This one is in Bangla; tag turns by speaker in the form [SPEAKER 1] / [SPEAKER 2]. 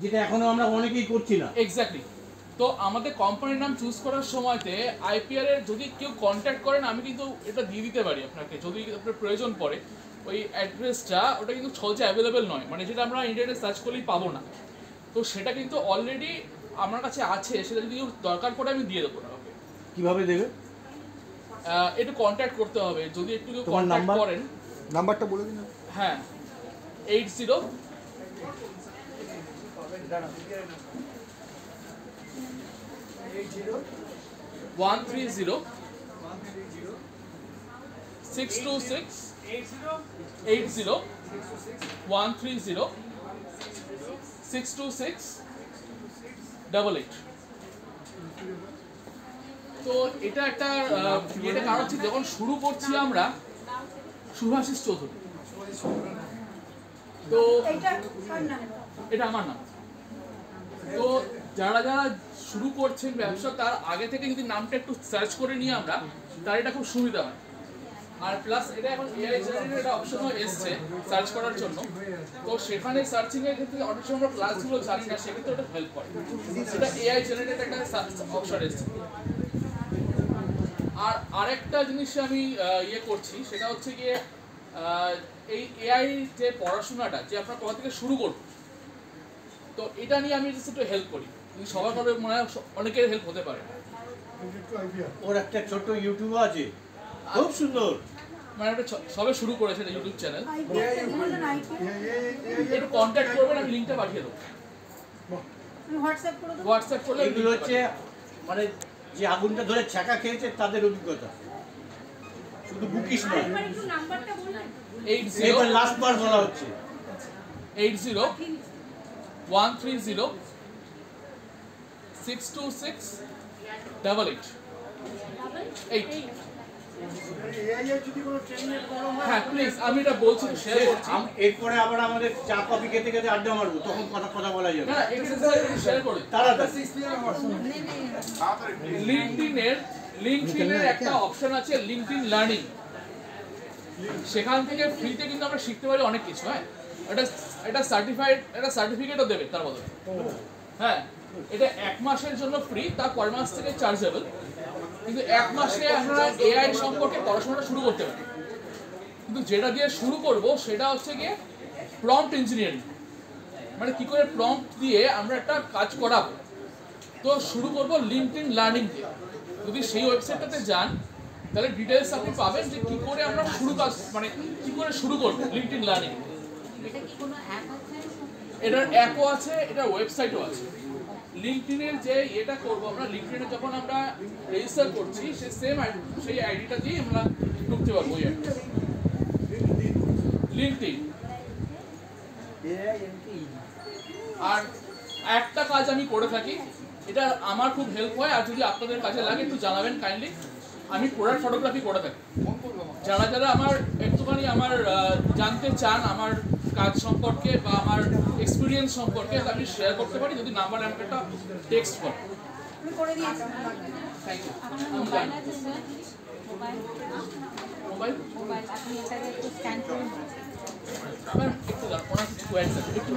[SPEAKER 1] যেটা এখনো আমরা অনেকেই করছি না।
[SPEAKER 2] এক্স্যাক্টলি। তো আমাদের কোম্পানির নাম চুজ করার সময়তে আইপিআর এর যদি কেউ কন্ট্যাক্ট করেন আমি কিন্তু এটা দিয়ে দিতে পারি আপনাকে, যদি আপনার প্রয়োজন পড়ে। ওই অ্যাড্রেসটা ওটা কিন্তু সহজে অ্যাভেলেবেল নয়, মানে যেটা আমরা ইন্টারনেটে সার্চ করলেই পাবো না। তো সেটা কিন্তু অলরেডি আমার কাছে আছে, সেটা যদি দরকার পড়ে আমি দিয়ে দেবো না। ওকে,
[SPEAKER 1] কিভাবে দেবে?
[SPEAKER 2] একটু কন্ট্যাক্ট করতে হবে, যদি একটু কেউ কন্ট্যাক্ট করেন।
[SPEAKER 3] নাম্বারটা বলে দিন।
[SPEAKER 2] হ্যাঁ, 80 130 626 80 130 626 88। তো এটা একটা এটা কারণ হচ্ছে যখন শুরু করছি আমরা শুভাশিস চৌধুরী, তো এটা আমার নাম। তো যারা যারা শুরু করছেন ব্যবসা তার আগে থেকে যদি নামটা একটু সার্চ করে নিয়ে আমরা, তার এটা খুব সুবিধা হয়। আর প্লাস এটা এখন এআই জেনারেটেড একটা অপশনও এসছে সার্চ করার জন্য। তো সেখানে সার্চিং এর ক্ষেত্রে অনেক সময় আমরা ক্লাসগুলো জানি না, সেক্ষেত্রে ওটা হেল্প করে। সেটা এআই জেনারেটেড একটা অপশন এসছে। আর আরেকটা জিনিস আমি ইয়ে করছি, সেটা হচ্ছে গিয়ে এই এআই যে পড়াশোনাটা যে আপনার কোথা থেকে শুরু করব, তো এটা নিয়ে আমি একটু হেল্প করি। কিন্তু সবার করে মনে হয় অনেকের হেল্প হতে পারে।
[SPEAKER 1] ওর একটা ছোট ইউটিউব আছে, খুব সুন্দর,
[SPEAKER 2] মানে একটা সবে শুরু করেছে ইউটিউব চ্যানেল। একটু কন্ট্যাক্ট করবেন, আমি লিঙ্কটা পাঠিয়ে দেবো। হোয়াটসঅ্যাপ করলে
[SPEAKER 1] এগুলো হচ্ছে মানে যে আগুনটা ধরে ছ্যাঁকা খেয়েছে তাদের অভিজ্ঞতা, শুধু বুকিশ নয়।
[SPEAKER 2] 80
[SPEAKER 1] লাস্ট বার বলা হচ্ছে
[SPEAKER 2] 80 130 626 88 হ্যাঁ প্লিজ, আমি এটা বলছি, শেয়ার করছি।
[SPEAKER 1] এরপরে আবার আমাদের চা কফি খেতে খেতে আড্ডা মারবো, তখন কথা বলা যাবে।
[SPEAKER 2] না, এটা শেয়ার করি
[SPEAKER 1] তাড়াতাড়ি।
[SPEAKER 2] লিঙ্কডইনের একটা অপশন আছে, লিঙ্কডইন লার্নিং। সেখান থেকে ফ্রিতে কিন্তু আমরা শিখতে পারি অনেক কিছু। হ্যাঁ, এটা সার্টিফাইড, একটা সার্টিফিকেটও দেবে তার বদলে। হ্যাঁ, এটা 1 মাসের জন্য ফ্রি, তার পরের মাস থেকে চার্জেবল। কিন্তু 1 মাসে আমরা এআই সম্পর্কে পড়াশোনাটা শুরু করতে পারি। কিন্তু যেটা দিয়ে শুরু করব সেটা হচ্ছে গিয়ে প্রম্পট ইঞ্জিনিয়ারিং, মানে কি করে প্রম্পট দিয়ে আমরা একটা কাজ করাবো। তো শুরু করব লিঙ্কডইন লার্নিং দিয়ে। যদি সেই ওয়েবসাইটটাতে যান তাহলে ডিটেলস আপনি পাবেন যে কি করে আমরা মানে কি করে শুরু করব লিঙ্কডইন লার্নিং। এটার অ্যাপও আছে, এটার ওয়েবসাইটও আছে। লিঙ্কডইনের যে এটা করব আমরা, লিঙ্কডইনে যখন আমরা রেজিস্টার করছি সেই আইডিটা দিয়ে আমরা ঢুকতে পারবো। লিঙ্কডইন। আর একটা কাজ আমি করে থাকি, এটা আমার খুব হেল্প হয়, আর যদি আপনাদের কাজে লাগে একটু জানাবেন কাইন্ডলি। আমি প্রোডাক্ট ফটোগ্রাফি করে থাকি। যারা যারা আমার একটুখানি আমার জানতে চান আমার কাজ সম্পর্কে বা আমার এক্সপিরিয়েন্স সম্পর্কে, আমি শেয়ার করতে পারি যদি নাম্বার আমাকে একটা টেক্সট করেন। Thank you. মোবাইল একটু দাঁড়ান, ওনার কিছু কোয়েশ্চেন একটু